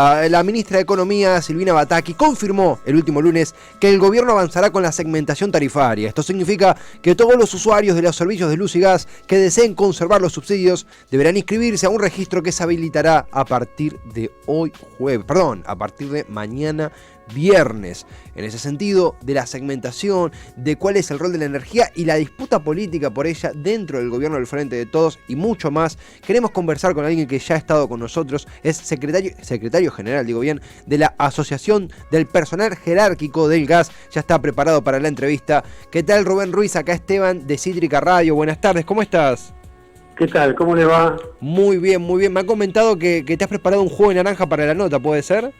La ministra de Economía, Silvina Bataki, confirmó el último lunes que el gobierno avanzará con la segmentación tarifaria. Esto significa que todos los usuarios de los servicios de luz y gas que deseen conservar los subsidios deberán inscribirse a un registro que se habilitará a partir de a partir de mañana viernes. En ese sentido, de la segmentación, de cuál es el rol de la energía y la disputa política por ella dentro del gobierno del Frente de Todos y mucho más, queremos conversar con alguien que ya ha estado con nosotros, es secretario general, de la Asociación del Personal Jerárquico del Gas. Ya está preparado para la entrevista. ¿Qué tal, Rubén Ruiz? Acá Esteban de Cítrica Radio. Buenas tardes, ¿cómo estás? ¿Qué tal? ¿Cómo le va? Muy bien, muy bien. Me han comentado que te has preparado un jugo de naranja para la nota, ¿puede ser?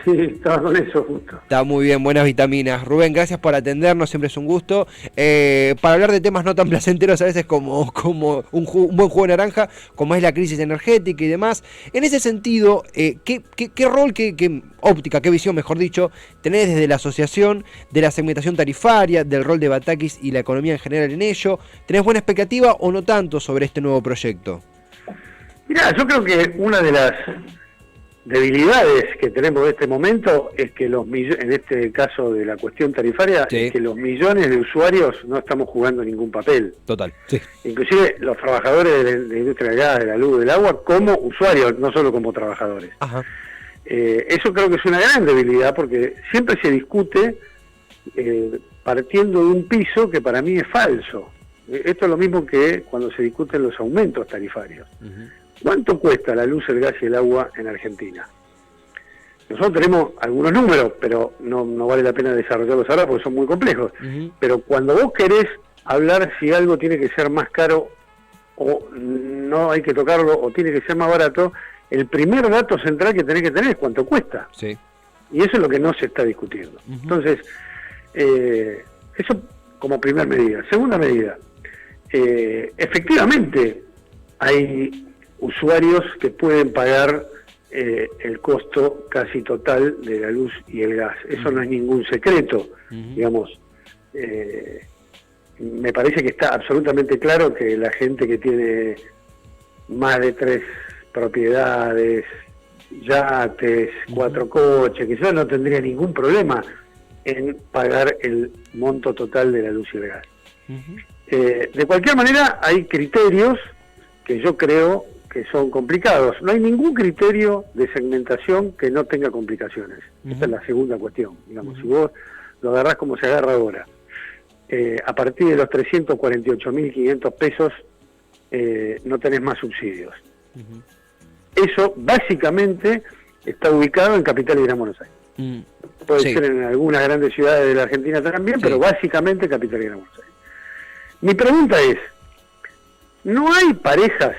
Sí, estaba con eso justo. Está muy bien, buenas vitaminas. Rubén, gracias por atendernos, siempre es un gusto. Para hablar de temas no tan placenteros a veces como un buen jugo de naranja, como es la crisis energética y demás. En ese sentido, ¿qué rol, qué óptica, qué visión, mejor dicho, tenés desde la asociación de la segmentación tarifaria, del rol de Batakis y la economía en general en ello? ¿Tenés buena expectativa o no tanto sobre este nuevo proyecto? Mirá, yo creo que una de las debilidades que tenemos en este momento es que en este caso de la cuestión tarifaria, sí, es que los millones de usuarios no estamos jugando ningún papel. Total, sí. Inclusive los trabajadores de la industria del gas, de la luz, del agua, como usuarios, no solo como trabajadores. Ajá. Eso creo que es una gran debilidad porque siempre se discute partiendo de un piso que para mí es falso. Esto es lo mismo que cuando se discuten los aumentos tarifarios. Uh-huh. ¿Cuánto cuesta la luz, el gas y el agua en Argentina? Nosotros tenemos algunos números, pero no vale la pena desarrollarlos ahora porque son muy complejos. Uh-huh. Pero cuando vos querés hablar si algo tiene que ser más caro o no hay que tocarlo o tiene que ser más barato, el primer dato central que tenés que tener es cuánto cuesta. Sí. Y eso es lo que no se está discutiendo. Uh-huh. Entonces, eso como primera medida. Segunda medida, efectivamente hay usuarios que pueden pagar el costo casi total de la luz y el gas. Eso no es ningún secreto, digamos. Me parece que está absolutamente claro que la gente que tiene más de 3 propiedades, yates, 4 coches, que yo no tendría ningún problema en pagar el monto total de la luz y el gas. De cualquier manera, hay criterios que yo creo que son complicados. No hay ningún criterio de segmentación que no tenga complicaciones. Esta es la segunda cuestión. Digamos, si vos lo agarrás como se agarra ahora, a partir de los 348.500 pesos no tenés más subsidios. Eso básicamente está ubicado en Capital y Gran Buenos Aires. Puede ser en algunas grandes ciudades de la Argentina también, pero básicamente Capital y Gran Buenos Aires. Mi pregunta es, ¿no hay parejas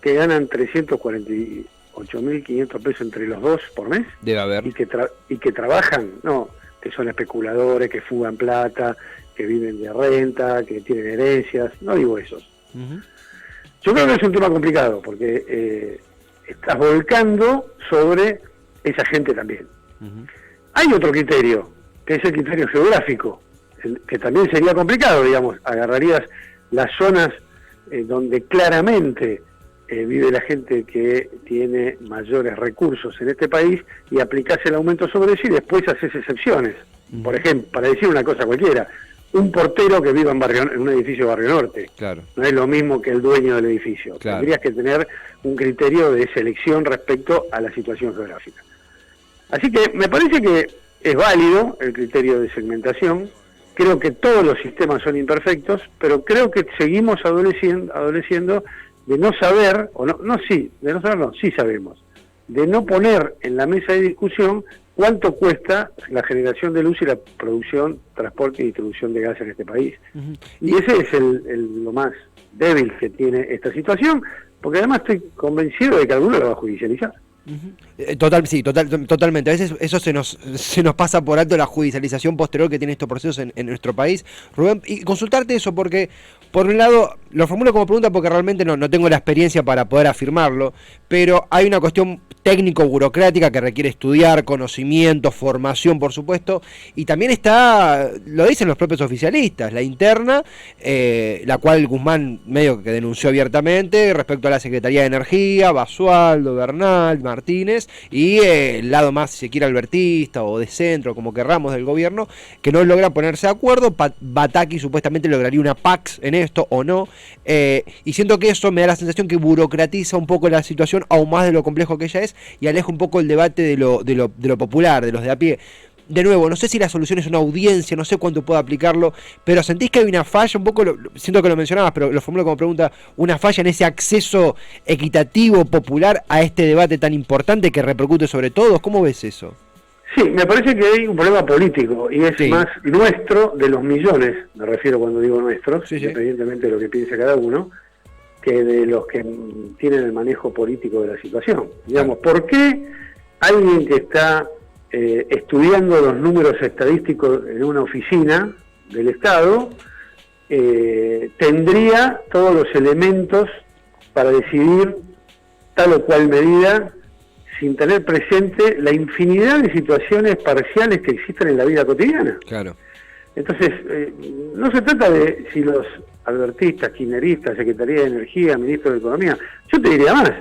que ganan 348.500 pesos entre los dos por mes? Debe haber. Y que trabajan, no, que son especuladores, que fugan plata, que viven de renta, que tienen herencias, no digo esos. Yo creo que es un tema complicado, porque estás volcando sobre esa gente también. Hay otro criterio, que es el criterio geográfico, que también sería complicado, digamos, agarrarías las zonas donde claramente vive la gente que tiene mayores recursos en este país y aplicás el aumento sobre eso y después haces excepciones. Por ejemplo, para decir una cosa cualquiera, un portero que viva en un edificio de Barrio Norte, claro, no es lo mismo que el dueño del edificio. Claro. Tendrías que tener un criterio de selección respecto a la situación geográfica. Así que me parece que es válido el criterio de segmentación. Creo que todos los sistemas son imperfectos, pero creo que seguimos adoleciendo de no saber, sí sabemos, de no poner en la mesa de discusión cuánto cuesta la generación de luz y la producción, transporte y distribución de gas en este país. Y ese es lo más débil que tiene esta situación, porque además estoy convencido de que alguno lo va a judicializar. Totalmente. A veces eso se nos pasa por alto, la judicialización posterior que tiene estos procesos en nuestro país. Rubén, y consultarte eso porque, por un lado, lo formulo como pregunta porque realmente no tengo la experiencia para poder afirmarlo, pero hay una cuestión técnico-burocrática que requiere estudiar, conocimiento, formación, por supuesto, y también está, lo dicen los propios oficialistas, la interna, la cual Guzmán medio que denunció abiertamente respecto a la Secretaría de Energía, Basualdo, Bernal, Martínez, y el lado más, si se quiere, albertista o de centro, como querramos, del gobierno, que no logra ponerse de acuerdo. Bataki supuestamente lograría una PAX en esto o no, y siento que eso me da la sensación que burocratiza un poco la situación, aún más de lo complejo que ella es, y aleja un poco el debate de lo popular, de los de a pie. De nuevo, no sé si la solución es una audiencia, no sé cuánto puedo aplicarlo, pero ¿sentís que hay una falla? Un poco, siento que lo mencionabas, pero lo formulo como pregunta, una falla en ese acceso equitativo, popular a este debate tan importante que repercute sobre todos. ¿Cómo ves eso? Sí, me parece que hay un problema político y es más nuestro de los millones, me refiero cuando digo nuestros, independientemente de lo que piense cada uno, que de los que tienen el manejo político de la situación. Digamos, ¿por qué alguien que está estudiando los números estadísticos en una oficina del Estado tendría todos los elementos para decidir tal o cual medida sin tener presente la infinidad de situaciones parciales que existen en la vida cotidiana? Claro. Entonces, no se trata de si los albertistas, kirchneristas, Secretaría de Energía, Ministro de Economía, yo te diría más,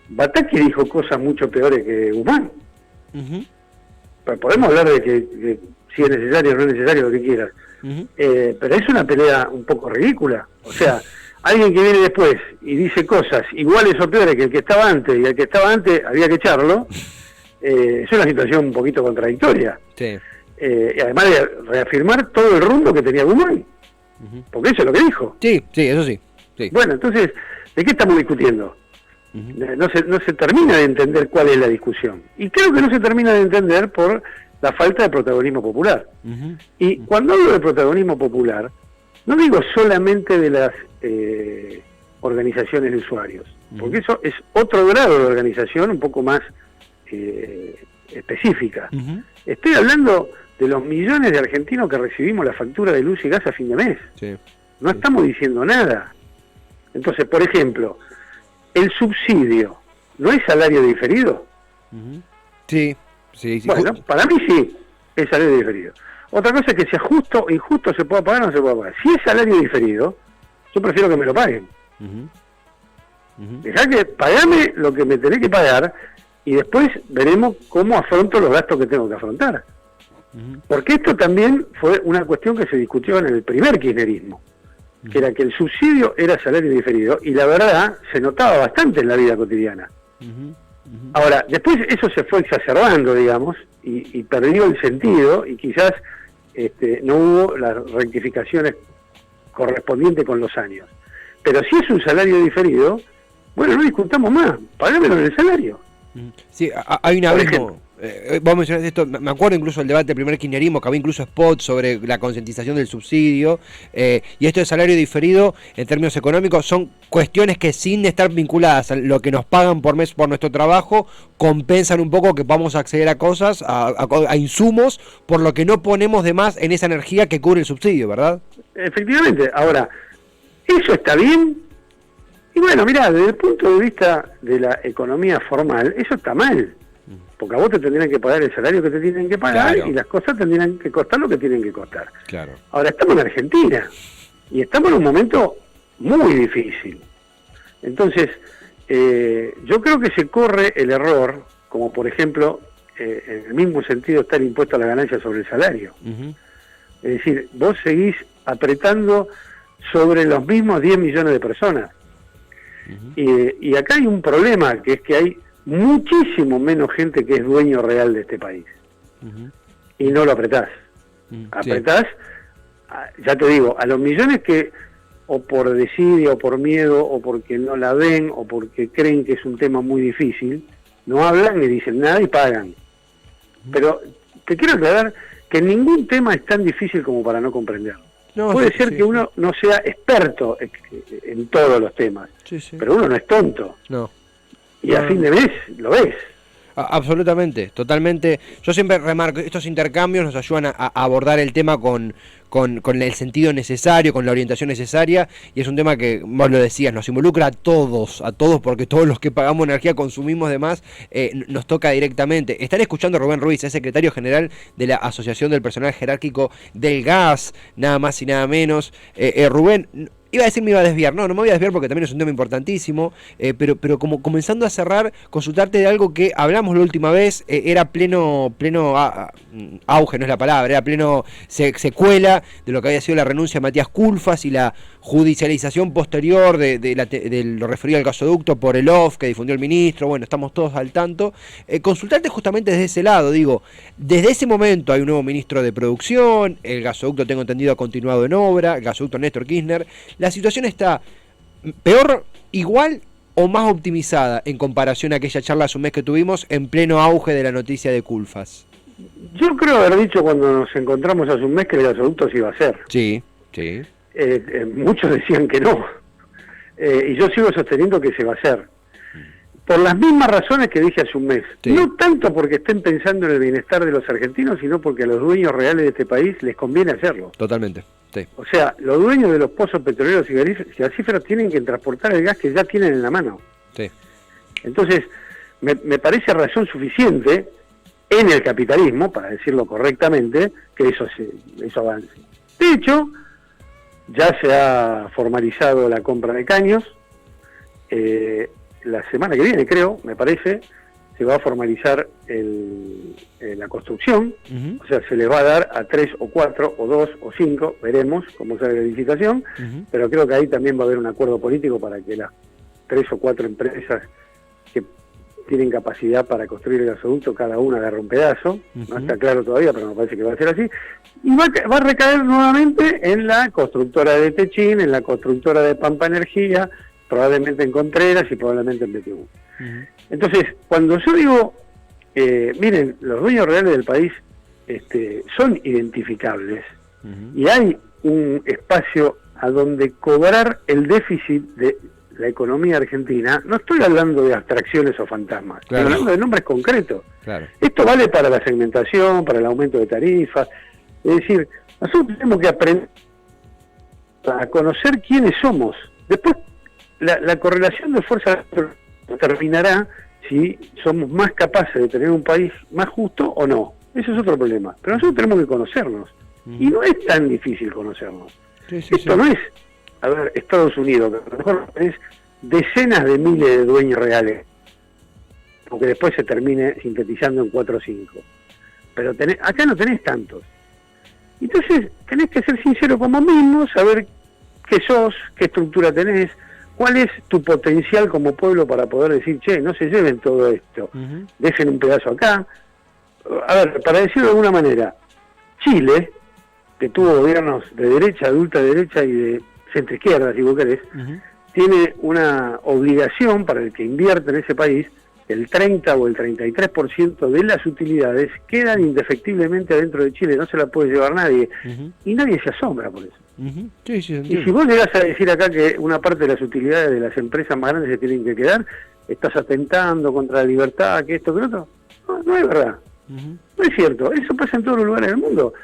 Bataki dijo cosas mucho peores que Guzmán. Pero podemos hablar de que si es necesario o no es necesario, lo que quieras. Pero es una pelea un poco ridícula. O sea, alguien que viene después y dice cosas iguales o peores que el que estaba antes, y el que estaba antes había que echarlo, es una situación un poquito contradictoria. Sí. Y además de reafirmar todo el rumbo que tenía Guzmán. Porque eso es lo que dijo. Sí, eso sí. Bueno, entonces, ¿de qué estamos discutiendo? No se termina de entender cuál es la discusión. Y creo que no se termina de entender por la falta de protagonismo popular. Y cuando hablo de protagonismo popular, no digo solamente de las organizaciones de usuarios, porque eso es otro grado de organización un poco más específica. Estoy hablando de los millones de argentinos que recibimos la factura de luz y gas a fin de mes. No estamos diciendo nada. Entonces, por ejemplo, ¿el subsidio no es salario diferido? Sí. Bueno, para mí sí, es salario diferido. Otra cosa es que sea justo o injusto, se pueda pagar o no se pueda pagar. Si es salario diferido, yo prefiero que me lo paguen. Dejá que pagame lo que me tenés que pagar y después veremos cómo afronto los gastos que tengo que afrontar. Porque esto también fue una cuestión que se discutió en el primer kirchnerismo, que era que el subsidio era salario diferido, y la verdad se notaba bastante en la vida cotidiana. Ahora, después eso se fue exacerbando, digamos, y perdió el sentido, y quizás no hubo las rectificaciones correspondientes con los años. Pero si es un salario diferido, bueno, no discutamos más, pagámelo en el salario. Sí, hay un abismo. Vos mencionaste esto, me acuerdo incluso del debate del primer kirchnerismo, que había incluso spots sobre la concientización del subsidio, y esto de salario diferido en términos económicos son cuestiones que, sin estar vinculadas a lo que nos pagan por mes por nuestro trabajo, compensan un poco que vamos a acceder a cosas, a insumos, por lo que no ponemos de más en esa energía que cubre el subsidio, ¿verdad? Efectivamente. Ahora, ¿eso está bien? Y bueno, mirá, desde el punto de vista de la economía formal, eso está mal. Porque a vos te tendrían que pagar el salario que te tienen que pagar, claro, y las cosas tendrían que costar lo que tienen que costar. Claro. Ahora, estamos en Argentina y estamos en un momento muy difícil. Entonces, yo creo que se corre el error, como por ejemplo, en el mismo sentido está el impuesto a la ganancia sobre el salario. Es decir, vos seguís apretando sobre los mismos 10 millones de personas. Y acá hay un problema, que es que hay muchísimo menos gente que es dueño real de este país. Y no lo apretás. Apretás, ya te digo, a los millones que o por desidia o por miedo o porque no la ven o porque creen que es un tema muy difícil, no hablan ni dicen nada y pagan. Pero te quiero aclarar que ningún tema es tan difícil como para no comprenderlo. Puede ser que uno no sea experto en todos los temas, pero uno no es tonto. Y a fin de mes lo ves. Absolutamente, totalmente. Yo siempre remarco, estos intercambios nos ayudan a abordar el tema con el sentido necesario, con la orientación necesaria, y es un tema que, vos lo decías, nos involucra a todos, porque todos los que pagamos energía consumimos de más, nos toca directamente. Estaré escuchando a Rubén Ruiz, es secretario general de la Asociación del Personal Jerárquico del Gas, nada más y nada menos. Rubén, iba a decir me iba a desviar, no me voy a desviar porque también es un tema importantísimo, pero como comenzando a cerrar, consultarte de algo que hablamos la última vez, era pleno auge, no es la palabra, era pleno secuela de lo que había sido la renuncia de Matías Culfas y la judicialización posterior de lo referido al gasoducto por el off que difundió el ministro. Bueno, estamos todos al tanto. Consultarte justamente desde ese lado, digo, desde ese momento hay un nuevo ministro de producción, el gasoducto, tengo entendido, ha continuado en obra, el gasoducto Néstor Kirchner. ¿La situación está peor, igual o más optimizada en comparación a aquella charla hace un mes que tuvimos en pleno auge de la noticia de Culfas? Yo creo haber dicho cuando nos encontramos hace un mes que el gasoducto se iba a hacer. Sí. Muchos decían que no. Y yo sigo sosteniendo que se va a hacer. Por las mismas razones que dije hace un mes. Sí. No tanto porque estén pensando en el bienestar de los argentinos, sino porque a los dueños reales de este país les conviene hacerlo. Totalmente. Sí. O sea, los dueños de los pozos petroleros y gasíferos tienen que transportar el gas que ya tienen en la mano. Sí. Entonces, me parece razón suficiente en el capitalismo, para decirlo correctamente, que eso avance. De hecho, ya se ha formalizado la compra de caños. La semana que viene, creo, me parece, se va a formalizar la construcción. Uh-huh. O sea, se les va a dar a 3 o 4 o 2 o 5, veremos cómo sale la licitación, uh-huh. Pero creo que ahí también va a haber un acuerdo político para que las 3 o 4 empresas que tienen capacidad para construir el gasoducto, cada una agarra un pedazo. Uh-huh. No está claro todavía, pero me parece que va a ser así. Y va a recaer nuevamente en la constructora de Techín, en la constructora de Pampa Energía, probablemente en Contreras y probablemente en BTU. Uh-huh. Entonces, cuando yo digo, miren, los dueños reales del país son identificables, uh-huh. Y hay un espacio a donde cobrar el déficit de la economía argentina. No estoy hablando de abstracciones o fantasmas, claro. Estoy hablando de nombres concretos. Claro. Esto vale para la segmentación, para el aumento de tarifas. Es decir, nosotros tenemos que aprender a conocer quiénes somos. Después, la correlación de fuerzas determinará si somos más capaces de tener un país más justo o no. Ese es otro problema. Pero nosotros tenemos que conocernos. Y no es tan difícil conocernos. Sí, esto no es, Estados Unidos, que a lo mejor es decenas de miles de dueños reales, porque después se termine sintetizando en 4 o 5. Pero acá no tenés tantos. Entonces tenés que ser sincero con vos mismo, saber qué sos, qué estructura tenés, cuál es tu potencial como pueblo para poder decir, che, no se lleven todo esto, uh-huh. Dejen un pedazo acá. A ver, para decirlo de alguna manera, Chile, que tuvo gobiernos de derecha, de ultraderecha y de centroizquierda, si vos querés, uh-huh. Tiene una obligación para el que invierte en ese país, el 30 o el 33% de las utilidades quedan indefectiblemente adentro de Chile, no se la puede llevar nadie, uh-huh. Y nadie se asombra por eso. Uh-huh. Sí, y si vos llegás a decir acá que una parte de las utilidades de las empresas más grandes se tienen que quedar, estás atentando contra la libertad, que esto, que lo otro. No es verdad. Uh-huh. No es cierto. Eso pasa en todos los lugares del mundo.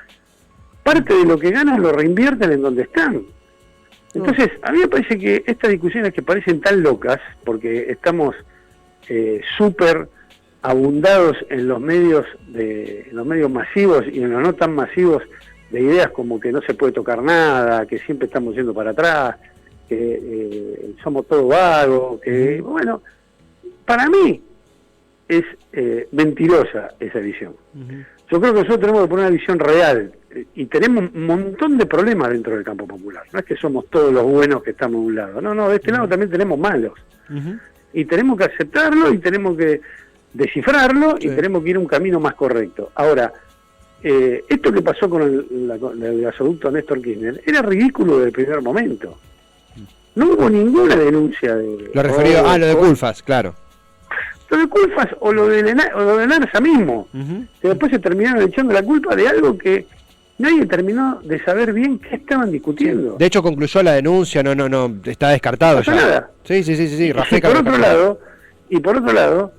Parte de lo que ganan lo reinvierten en donde están. Entonces, a mí me parece que estas discusiones que parecen tan locas, porque estamos súper abundados en los medios masivos y en los no tan masivos, de ideas como que no se puede tocar nada, que siempre estamos yendo para atrás, que somos todos vagos, que, bueno, para mí es mentirosa esa visión. Uh-huh. Yo creo que nosotros tenemos que poner una visión real, y tenemos un montón de problemas dentro del campo popular. No es que somos todos los buenos que estamos de un lado, no, de este lado también tenemos malos. Uh-huh. Y tenemos que aceptarlo, y tenemos que descifrarlo, sí. Y tenemos que ir un camino más correcto. Ahora, esto que pasó con el gasoducto Néstor Kirchner era ridículo desde el primer momento. No hubo ninguna denuncia de... Lo referido a lo de Culfas, claro. Lo de Culfas o lo de Narsa mismo, uh-huh. Que después se terminaron echando la culpa de algo que nadie terminó de saber bien qué estaban discutiendo. Sí. De hecho concluyó la denuncia, no, está descartado. No pasa ya. nada. Sí, y por otro lado,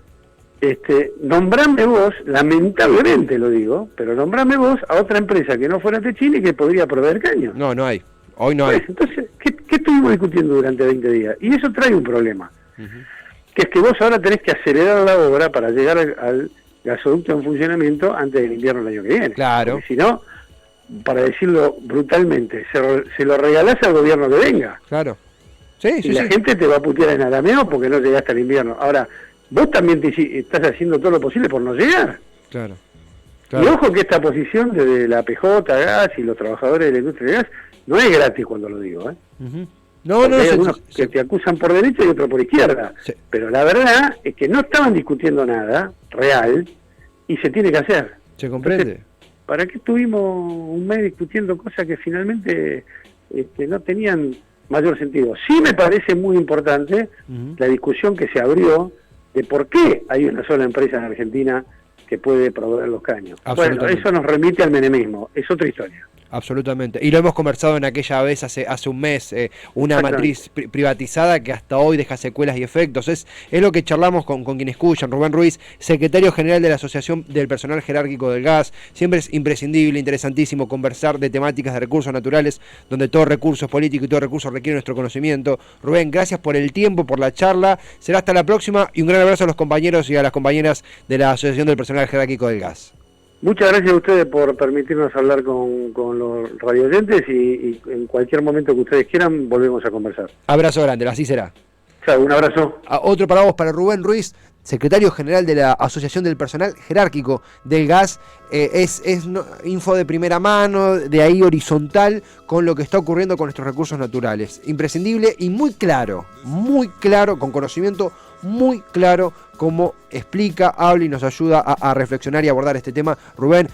nombrame vos, lamentablemente lo digo, pero nombrame vos a otra empresa que no fuera Techini que podría proveer caño. No hay. Hoy no hay. Entonces, ¿qué estuvimos discutiendo durante 20 días? Y eso trae un problema, que es que vos ahora tenés que acelerar la obra para llegar al gasoducto en funcionamiento antes del invierno del año que viene. Claro. Porque si no, para decirlo brutalmente, se lo regalás al gobierno que venga. Claro. Sí, y la gente te va a putear en arameo porque no llegaste al invierno. Ahora, vos también estás haciendo todo lo posible por no llegar. Claro. Y ojo que esta posición de la PJ, Gas y los trabajadores de la industria de gas no es gratis cuando lo digo, ¿eh? No, hay algunos que te acusan por derecha y otros por izquierda. Sí. Pero la verdad es que no estaban discutiendo nada real y se tiene que hacer. Se comprende. Entonces, ¿para qué estuvimos un mes discutiendo cosas que finalmente no tenían mayor sentido? Sí me parece muy importante la discusión que se abrió de por qué hay una sola empresa en Argentina que puede proveer los caños. Bueno, eso nos remite al menemismo, es otra historia. Absolutamente. Y lo hemos conversado en aquella vez hace un mes, una matriz privatizada que hasta hoy deja secuelas y efectos. Es lo que charlamos con quien escuchan. Rubén Ruiz, secretario general de la Asociación del Personal Jerárquico del Gas. Siempre es imprescindible, interesantísimo conversar de temáticas de recursos naturales, donde todo recurso es político y todo recurso requiere nuestro conocimiento. Rubén, gracias por el tiempo, por la charla. Será hasta la próxima y un gran abrazo a los compañeros y a las compañeras de la Asociación del Personal Jerárquico del Gas. Muchas gracias a ustedes por permitirnos hablar con los radioyentes y en cualquier momento que ustedes quieran volvemos a conversar. Abrazo grande, así será. Chao, un abrazo. Otro para vos, para Rubén Ruiz, secretario general de la Asociación del Personal Jerárquico del Gas. Info de primera mano, de ahí horizontal, con lo que está ocurriendo con nuestros recursos naturales. Imprescindible y muy claro, con conocimiento muy claro, como explica, habla y nos ayuda a reflexionar y abordar este tema. Rubén,